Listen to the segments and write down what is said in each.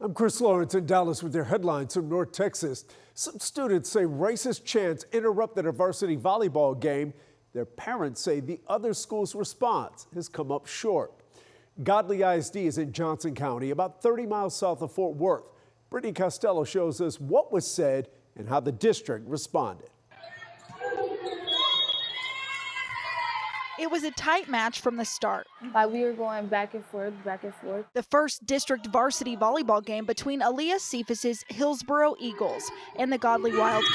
I'm Chris Lawrence in Dallas with your headlines from North Texas. Some students say racist chants interrupted a varsity volleyball game. Their parents say the other school's response has come up short. Godley ISD is in Johnson County, about 30 miles south of Fort Worth. Brittany Costello shows us what was said and how the district responded. It was a tight match from the start. We were going back and forth, back and forth. The first district varsity volleyball game between Aaliyah Cephas's Hillsboro Eagles and the Godley Wildcats.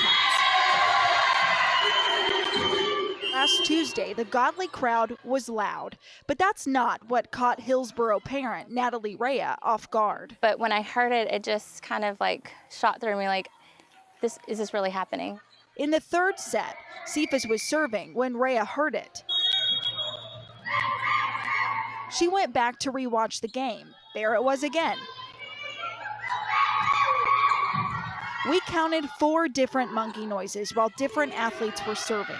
Last Tuesday, the Godley crowd was loud, but that's not what caught Hillsboro parent Natalie Rhea off guard. But when I heard it, it just kind of like shot through me like, is this really happening? In the third set, Cephas was serving when Rhea heard it. She went back to rewatch the game. There it was again. We counted 4 different monkey noises while different athletes were serving.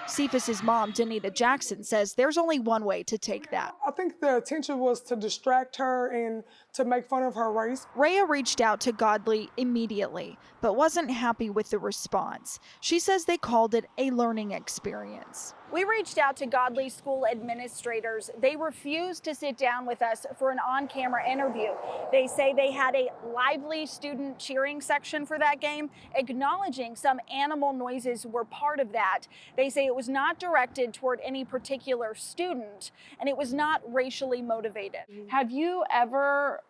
Cephas's mom, Danita Jackson, says there's only one way to take that. I think the intention was to distract her and to make fun of her race. Rhea reached out to Godley immediately, but wasn't happy with the response. She says they called it a learning experience. We reached out to Godley school administrators. They refused to sit down with us for an on-camera interview. They say they had a lively student cheering section for that game, acknowledging some animal noises were part of that. They say it was not directed toward any particular student, and it was not racially motivated. Have you ever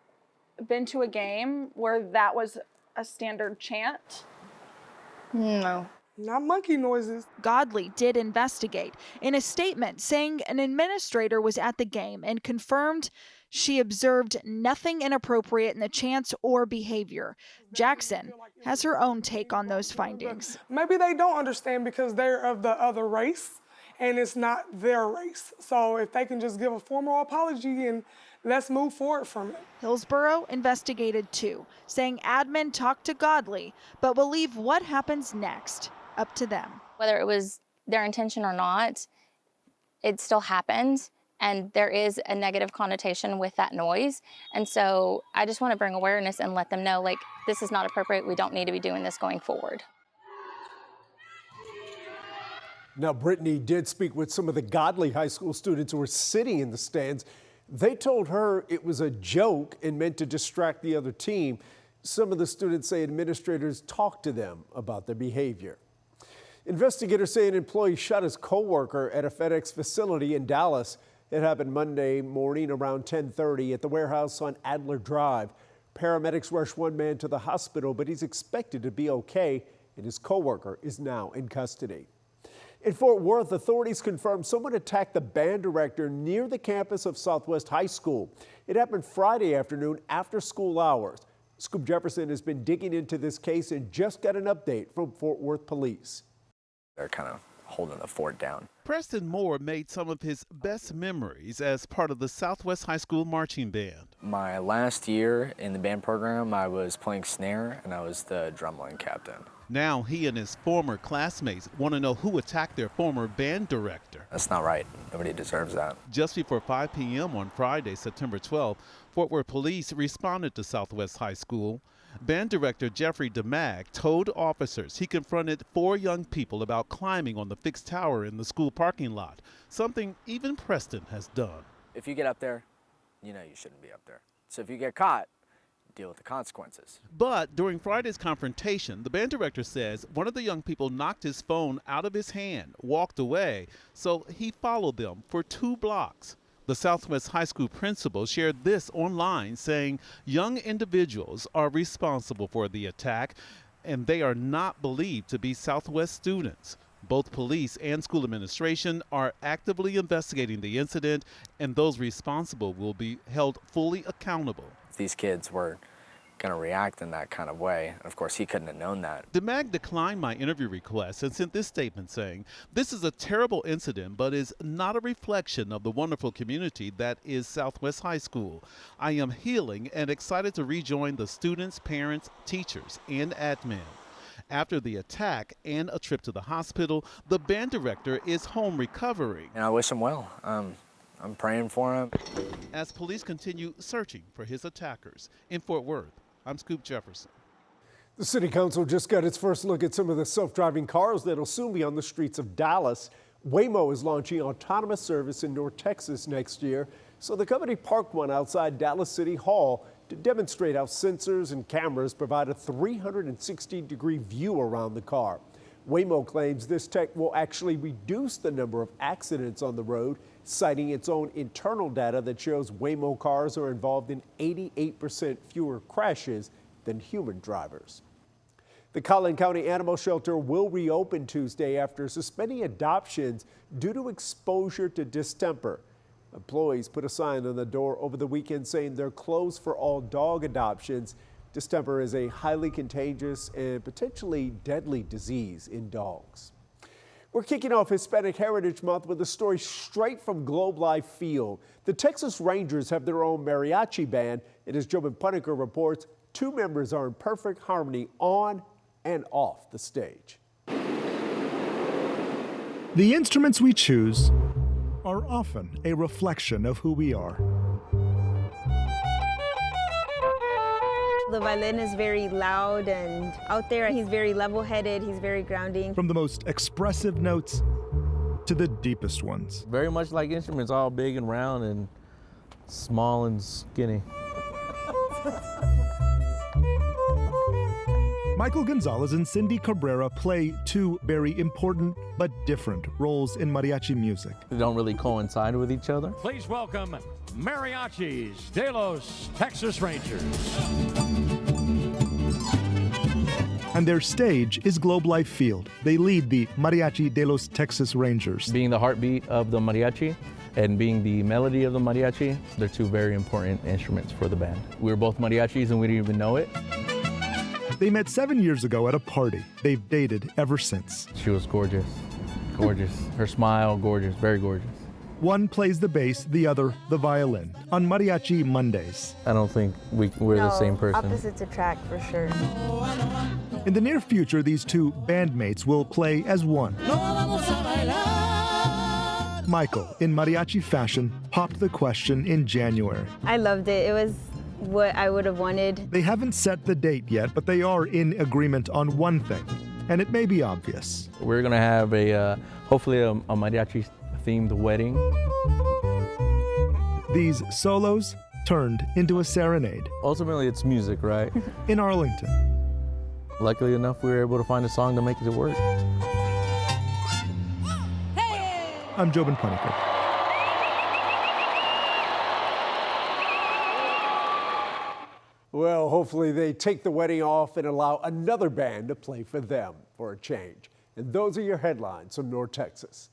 been to a game where that was a standard chant? No. Not monkey noises. Godley did investigate in a statement saying an administrator was at the game and confirmed she observed nothing inappropriate in the chants or behavior. Jackson has her own take on those findings. Maybe they don't understand because they're of the other race and it's not their race. So if they can just give a formal apology and let's move forward from it. Hillsboro investigated too, saying admin talked to Godley, but will leave what happens next up to them. Whether it was their intention or not, it still happened, and there is a negative connotation with that noise. And so I just want to bring awareness and let them know, like, this is not appropriate. We don't need to be doing this going forward. Now, Brittany did speak with some of the Godley High School students who were sitting in the stands. They told her it was a joke and meant to distract the other team. Some of the students say administrators talked to them about their behavior. Investigators say an employee shot his co-worker at a FedEx facility in Dallas. It happened Monday morning around 10:30 at the warehouse on Adler Drive. Paramedics rushed one man to the hospital, but he's expected to be okay, and his co-worker is now in custody. In Fort Worth, authorities confirmed someone attacked the band director near the campus of Southwest High School. It happened Friday afternoon after school hours. Scoop Jefferson has been digging into this case and just got an update from Fort Worth police. They're kind of holding the fort down. Preston Moore made some of his best memories as part of the Southwest High School marching band. My last year in the band program, I was playing snare and I was the drumline captain. Now he and his former classmates want to know who attacked their former band director. That's not right. Nobody deserves that. Just before 5 p.m. on Friday, September 12th, Fort Worth police responded to Southwest High School. Band director Jeffrey DeMag told officers he confronted 4 young people about climbing on the fixed tower in the school parking lot, something even Preston has done. If you get up there, you know you shouldn't be up there. So if you get caught, deal with the consequences. But during Friday's confrontation, the band director says one of the young people knocked his phone out of his hand, walked away, so he followed them for 2 blocks. The Southwest High School principal shared this online, saying young individuals are responsible for the attack, and they are not believed to be Southwest students. Both police and school administration are actively investigating the incident, and those responsible will be held fully accountable. If these kids were going to react in that kind of way, of course he couldn't have known that. DeMag declined my interview request and sent this statement saying, "This is a terrible incident, but is not a reflection of the wonderful community that is Southwest High School. I am healing and excited to rejoin the students, parents, teachers, and admin." After the attack and a trip to the hospital, the band director is home recovering. And I wish him well. I'm praying for him. As police continue searching for his attackers. In Fort Worth, I'm Scoop Jefferson. The City Council just got its first look at some of the self-driving cars that'll soon be on the streets of Dallas. Waymo is launching autonomous service in North Texas next year, so the company parked one outside Dallas City Hall to demonstrate how sensors and cameras provide a 360-degree view around the car. Waymo claims this tech will actually reduce the number of accidents on the road, citing its own internal data that shows Waymo cars are involved in 88% fewer crashes than human drivers. The Collin County Animal Shelter will reopen Tuesday after suspending adoptions due to exposure to distemper. Employees put a sign on the door over the weekend saying they're closed for all dog adoptions. Distemper is a highly contagious and potentially deadly disease in dogs. We're kicking off Hispanic Heritage Month with a story straight from Globe Life Field. The Texas Rangers have their own mariachi band, and as Jobin Punniker reports, 2 members are in perfect harmony on and off the stage. The instruments we choose are often a reflection of who we are. The violin is very loud and out there. He's very level-headed. He's very grounding. From the most expressive notes to the deepest ones. Very much like instruments, all big and round and small and skinny. Michael Gonzalez and Cindy Cabrera play 2 very important but different roles in mariachi music. They don't really coincide with each other. Please welcome Mariachis de los Texas Rangers. And their stage is Globe Life Field. They lead the Mariachi de los Texas Rangers. Being the heartbeat of the mariachi and being the melody of the mariachi, they're 2 very important instruments for the band. We were both mariachis and we didn't even know it. They met 7 years ago at a party. They've dated ever since. She was gorgeous, gorgeous. Her smile, gorgeous, very gorgeous. One plays the bass, the other the violin, on Mariachi Mondays. I don't think we're the same person. Opposites attract for sure. In the near future, these 2 bandmates will play as one. Michael, in mariachi fashion, popped the question in January. I loved it. It was what I would have wanted. They haven't set the date yet, but they are in agreement on one thing, and it may be obvious. We're gonna have hopefully a mariachi-themed wedding. These solos turned into a serenade. Ultimately, it's music, right? In Arlington. Luckily enough, we were able to find a song to make it work. I'm Jobin Punniker. Well, hopefully they take the wedding off and allow another band to play for them for a change. And those are your headlines from North Texas.